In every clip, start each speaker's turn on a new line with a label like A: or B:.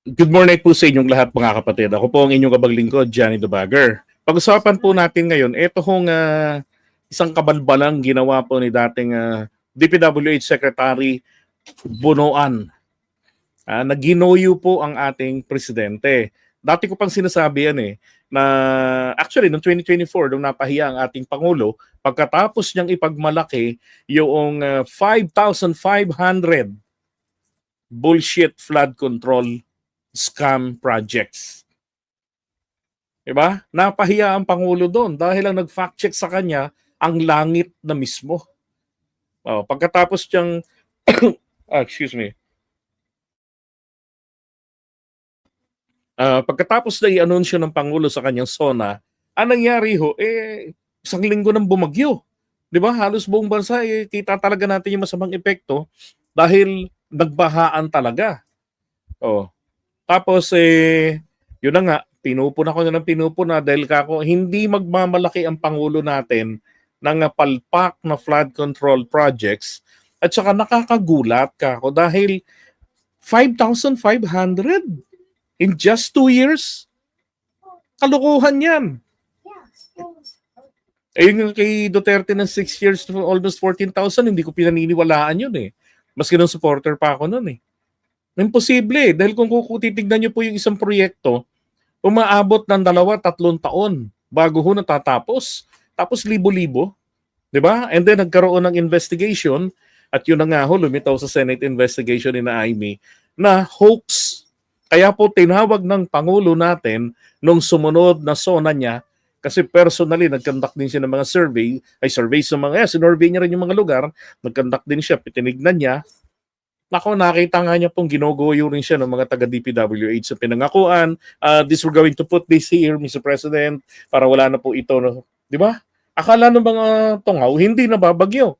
A: Good morning po sa inyong lahat mga kapatid. Ako po ang inyong kabaglingkod, Johnny the Bagger. Pag-usapan po natin ngayon, ito hong isang kabalbalang ginawa po ni dating DPWH Secretary Bonoan. Naginoyo po ang ating presidente. Dati ko pang sinasabi yan na actually noong 2024, nung napahiya ang ating Pangulo, pagkatapos niyang ipagmalaki yung 5,500 bullshit flood control scam projects. Diba? Napahiya ang Pangulo doon dahil ang nag-fact check sa kanya ang langit na mismo. Pagkatapos niyang excuse me. Pagkatapos na i-anunsyo ng Pangulo sa kanyang SONA, ang nangyari isang linggo ng bumagyo. 'Di ba? Halos buong bansa kita talaga natin yung masamang epekto dahil nagbahaan talaga. Tapos yun na nga, pinupuna ko na ng pinupuna dahil kako hindi magmamalaki ang Pangulo natin ng palpak na flood control projects at saka nakakagulat kako dahil 5,500 in just 2 years. Kalokohan yan. Yung kay Duterte ng 6 years, almost 14,000, hindi ko pinaniniwalaan yun Maski nung supporter pa ako nun Imposible dahil kung titignan niyo po yung isang proyekto, umaabot ng 2-3 taon bago ho natatapos. Tapos libo-libo, 'di ba? And then nagkaroon ng investigation at yun na nga ho lumitaw sa Senate investigation ni Amy na hoax. Kaya po tinawag ng Pangulo natin nung sumunod na SONA niya kasi personally nag-conduct din siya ng mga survey sa mga sinurvey niya rin yung mga lugar, nag-conduct din siya, tinignan niya. Nako, nakita nga niya pong ginogoyo rin siya ng mga taga-DPWH sa pinangakuan. This we're going to put this here, Mr. President, para wala na po ito. No? Di ba? Akala ng mga tungaw, hindi na babagyo.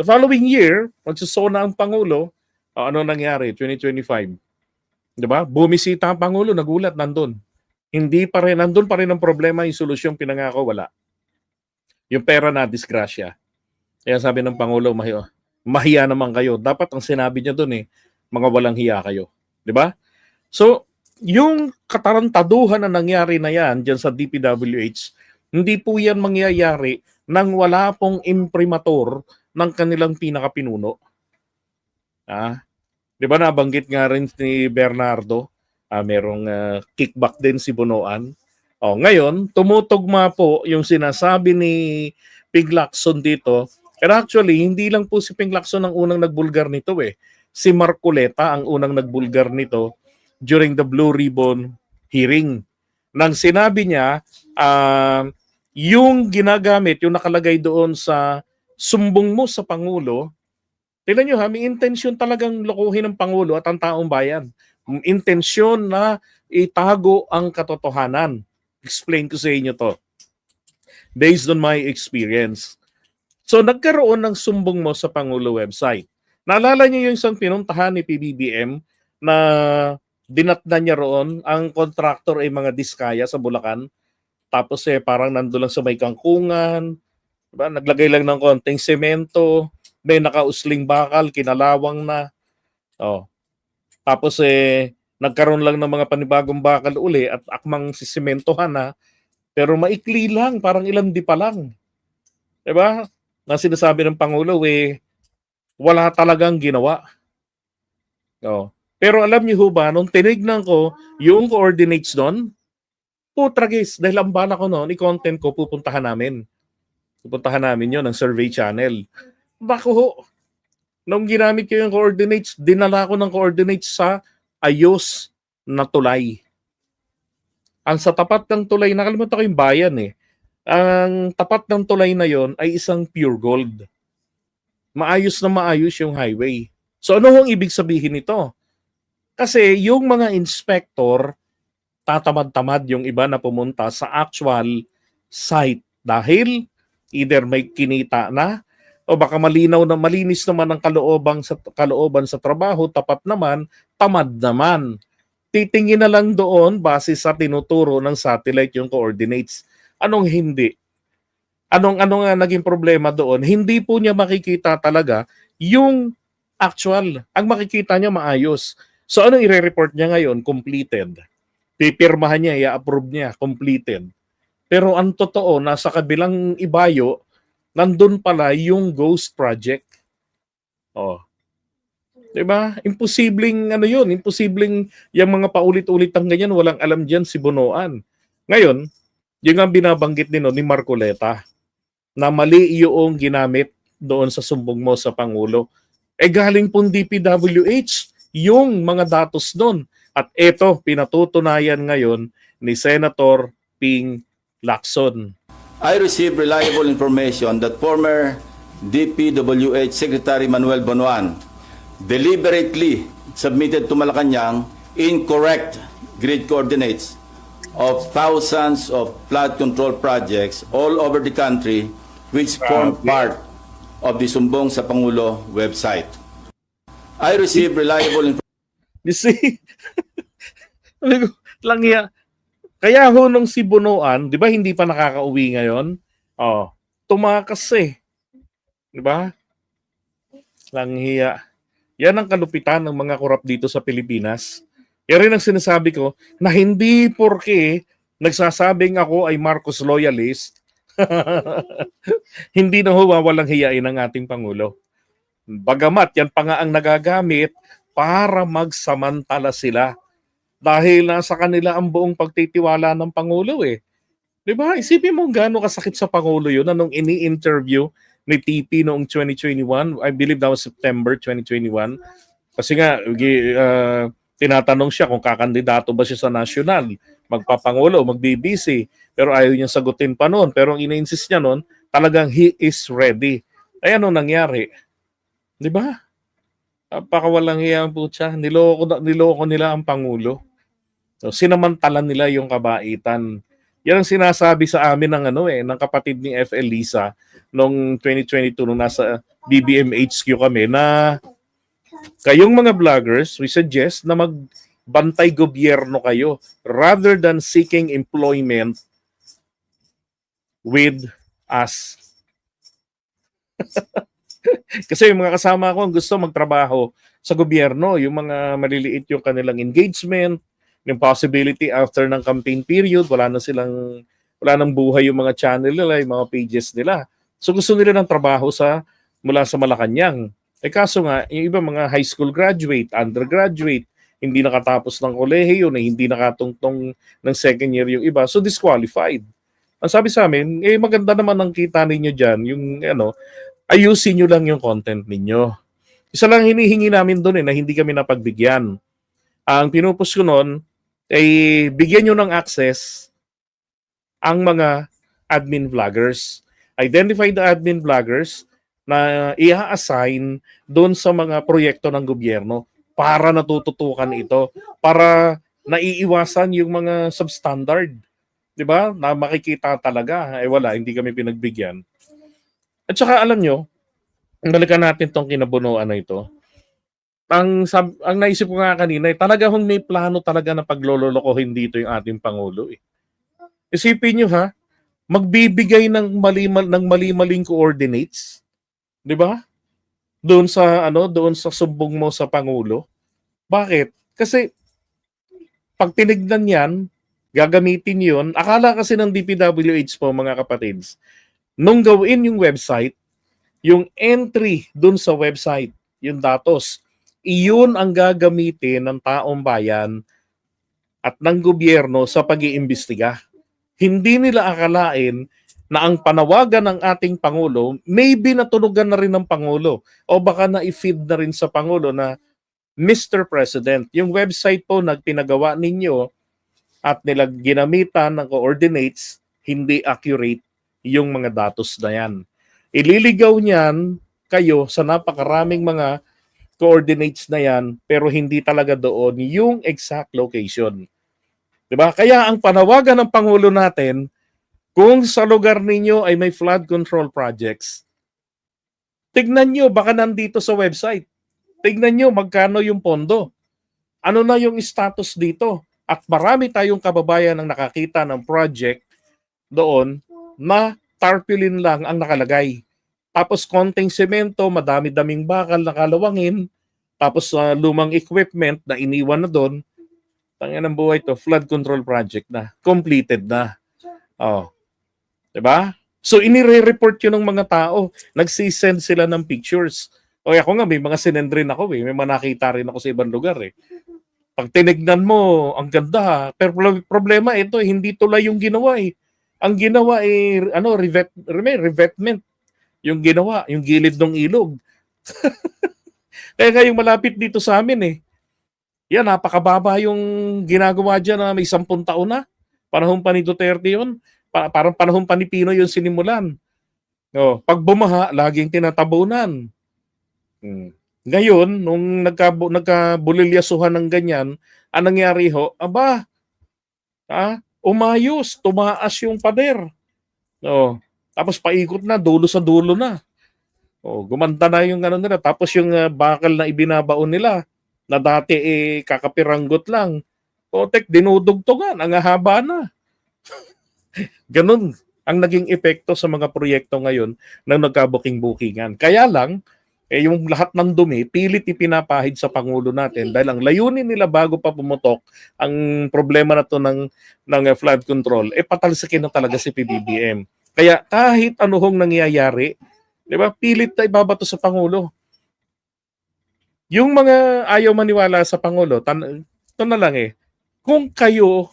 A: The following year, magsusona ang Pangulo, ano nangyari? 2025. Di ba? Bumisita ang Pangulo, nagulat, nandun. Nandun pa rin ang problema, yung solusyong pinangako, wala. Yung pera na, disgrasya. Kaya sabi ng Pangulo, mahiya naman kayo. Dapat ang sinabi niya doon mga walang hiya kayo. 'Di ba? So, yung katarantaduhan na nangyari na yan dyan sa DPWH, hindi po yan mangyayari nang wala pong imprimatur ng kanilang pinakapinuno. 'Di ba nabanggit nga rin ni Bernardo, merong kickback din si Bonoan. Ngayon, tumutugma po yung sinasabi ni Ping Lacson dito. Pero actually, hindi lang po si Ping Lacson ang unang nagbulgar nito Si Marcoleta ang unang nagbulgar nito during the Blue Ribbon hearing. Nang sinabi niya, yung ginagamit, yung nakalagay doon sa sumbong mo sa Pangulo, tignan nyo may intensyon talagang lokohin ng Pangulo at ang taong bayan. Intensyon na itago ang katotohanan. Explain ko sa inyo to. Based on my experience. So nagkaroon ng sumbong mo sa Pangulo website. Naalala niyo yung isang pinuntahan ni PBBM na dinatnan niya roon ang contractor ay mga diskaya sa Bulacan. Tapos parang nandoon lang sa may kangkungan, diba? Naglagay lang ng konting semento, may nakausling bakal, kinalawang na. Tapos nagkaroon lang ng mga panibagong bakal uli at akmang sisementohan na. Pero maikli lang, parang ilang di pa lang. Diba? Na sinasabi ng Pangulo, wala talagang ginawa. Pero alam niyo ho ba, nung tinignan ko yung coordinates doon, putragis, dahil ang bala ko noon, i-content ko, pupuntahan namin. Pupuntahan namin yun, ng survey channel. Bako ho, nung ginamit ko yung coordinates, dinala ko ng coordinates sa ayos na tulay. Ang sa tapat ng tulay, nakalimutan ko yung bayan ang tapat ng tulay na yon ay isang pure gold. Maayos na maayos yung highway. So ano hong ibig sabihin nito? Kasi yung mga inspector, tatamad-tamad yung iba na pumunta sa actual site dahil either may kinita na o baka malinis naman ang kalooban sa trabaho, tapat naman, tamad naman. Titingin na lang doon base sa tinuturo ng satellite yung coordinates. Anong hindi? Anong nga naging problema doon? Hindi po niya makikita talaga yung actual. Ang makikita niya maayos. So anong ire-report niya ngayon? Completed. Pipirmahan niya, i-approve niya, completed. Pero ang totoo, nasa kabilang ibayo, nandun pala yung ghost project. Oh. 'Di ba? Imposibleng ano 'yun, imposibleng yung mga paulit-ulitang ganyan walang alam diyan si Bunoan. Ngayon, yung ang binabanggit din no, ni Marcoleta na mali yung ginamit doon sa sumbong mo sa Pangulo. Eh galing pong DPWH yung mga datos doon. At eto, pinatutunayan ngayon ni Senator Ping Lacson.
B: I received reliable information that former DPWH Secretary Manuel Bonoan deliberately submitted to Malacanang incorrect grid coordinates of thousands of flood control projects all over the country which form part of the Sumbong sa Pangulo website. I received reliable information.
A: You see? Lang ya. Kaya ho nung si Bunoan, 'di ba hindi pa nakakauwi ngayon? Oh, tumakas eh. 'Di ba? Langhiya. Yan ang kalupitan ng mga korap dito sa Pilipinas. Yan rin ang sinasabi ko na hindi porke nagsasabing ako ay Marcos loyalist, hindi na ho wawalang hiyain ng ating Pangulo. Bagamat yan pa nga ang nagagamit para magsamantala sila. Dahil nasa kanila ang buong pagtitiwala ng Pangulo eh. Di ba? Isipin mo gaano kasakit sa Pangulo yun anong ini-interview ni TP noong 2021. I believe that was September 2021. Kasi nga, tinatanong siya kung kakandidato ba siya sa national, magpapangulo, mag-BBC. Pero ayaw niyang sagutin pa noon. Pero ang ina-insist niya noon, talagang he is ready. Ay ano nangyari? Di ba? Napakawalang hiyang putya. Niloko nila ang Pangulo. So, sinamantala nila yung kabaitan. Yan ang sinasabi sa amin ng kapatid ni FL Lisa noong 2022 nung nasa BBM HQ kami na kayong mga vloggers, we suggest na magbantay gobyerno kayo rather than seeking employment with us. Kasi yung mga kasama ko ang gusto magtrabaho sa gobyerno, yung mga maliliit yung kanilang engagement, yung possibility after ng campaign period, wala nang buhay yung mga channel nila, yung mga pages nila. So gusto nila ng trabaho mula sa Malacanang. Eh kaso nga, yung iba mga high school graduate, undergraduate, hindi nakatapos ng kolehiyo, na hindi nakatungtong ng second year yung iba, so disqualified. Ang sabi sa amin, maganda naman ang kita ninyo dyan, yung ayusin nyo lang yung content ninyo. Isa lang hinihingi namin doon na hindi kami napagbigyan. Ang pinupus ko noon ay bigyan nyo ng access ang mga admin vloggers. Identify the admin vloggers na i-assign doon sa mga proyekto ng gobyerno para natututukan ito, para naiiwasan yung mga substandard. 'Di ba? Na makikita talaga, wala, hindi kami pinagbigyan. At saka alam nyo, balikan natin tong kinabunuan na ito. Ang naisip ko nga kanina, talaga hong may plano talaga na paglololokohin dito yung ating Pangulo. Isipin nyo ha, magbibigay ng mali-maling coordinates, 'di ba? Doon sa sumbong mo sa Pangulo. Bakit? Kasi pag tinignan 'yan, gagamitin 'yon. Akala kasi ng DPWH po mga kapatids, nung gawin yung website, yung entry doon sa website, yung datos, iyon ang gagamitin ng taong bayan at ng gobyerno sa pag-iimbestiga. Hindi nila akalain na ang panawagan ng ating Pangulo, maybe natunugan na rin ng Pangulo o baka na-feed na rin sa Pangulo na Mr. President, yung website po na pinagawa ninyo at ginamitan ng coordinates, hindi accurate yung mga datos na yan. Ililigaw niyan kayo sa napakaraming mga coordinates na yan pero hindi talaga doon yung exact location. Diba? Kaya ang panawagan ng Pangulo natin, kung sa lugar ninyo ay may flood control projects, tignan nyo, baka nandito sa website. Tignan nyo magkano yung pondo. Ano na yung status dito? At marami tayong kababayan ang nakakita ng project doon na tarpaulin lang ang nakalagay. Tapos konting semento, madami-daming bakal na kalawangin, Tapos sa lumang equipment na iniwan na doon, tangin ng buhay to, flood control project na, completed na. Oh, 'di ba? So inire-report 'yun ng mga tao, nagsi-send sila ng pictures. O ako nga may mga sinend rin ako may mga nakita rin ako sa ibang lugar eh. Pag tinignan mo, ang ganda ha. Pero problema ito, hindi tulay yung ginawa eh. Ang ginawa eh, revetment. Yung ginawa, yung gilid ng ilog. Kaya nga yung malapit dito sa amin eh. Yan, napakababa yung ginagawa dyan na may 10 taon na. Panahon pa ni Duterte yun. Parang panahon pa ni Pino yung sinimulan. No, pag bumaha, laging tinatabunan. Ngayon, nung nagkabulilyasuhan ng ganyan, anong nangyari ho? Aba, umayos, tumaas yung pader. No, tapos paikot na, dulo sa dulo na. Gumanda na yung ano nila. Tapos yung bakal na ibinabaon nila, na dati kakapiranggot lang. Tek, dinudugtungan, ang haba na. Ganun ang naging epekto sa mga proyekto ngayon na nagkabuking-bukingan. Kaya lang, yung lahat ng dumi, pilit ipinapahid sa Pangulo natin dahil ang layunin nila bago pa pumutok ang problema na to ng flood control, patalsikin na talaga si PBBM. Kaya kahit ano hong nangyayari, di ba, pilit na ibabato sa Pangulo. Yung mga ayaw maniwala sa Pangulo, ito na lang kung kayo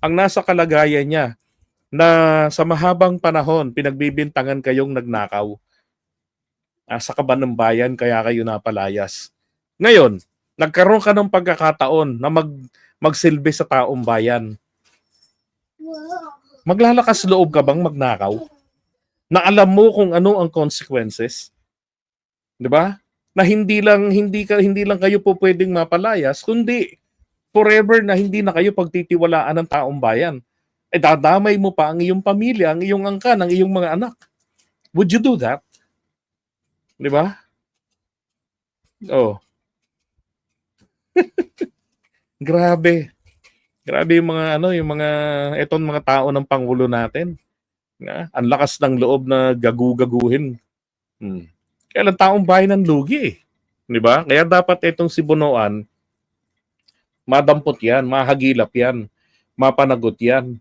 A: ang nasa kalagayan niya na sa mahabang panahon pinagbibintangan kayong nagnakaw, sa kaban ng bayan kaya kayo napalayas. Ngayon, nagkaroon ka ng pagkakataon na magsilbi sa taong bayan. Maglalakas loob ka bang magnakaw? Na alam mo kung ano ang consequences? 'Di ba? Na hindi lang kayo po pwedeng mapalayas, kundi forever na hindi na kayo pagtitiwalaan ng taong bayan. Dadamay mo pa ang iyong pamilya, ang iyong angkan, ang iyong mga anak. Would you do that? 'Di ba? Oh. Grabe. Grabe yung mga etong mga tao ng Pangulo natin. Ang lakas ng loob na gaguhin. Kaya lang taong bayan ng lugi eh. 'Di ba? Kaya dapat itong si Bonoan, madampot yan, mahagilap yan, mapanagot yan.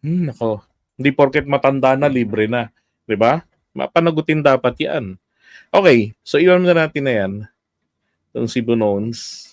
A: Nako. Hindi porket matanda na, libre na. 'Di ba? Mapanagutin dapat yan. Okay, so iwan na natin na yan. Itong si Bonoans.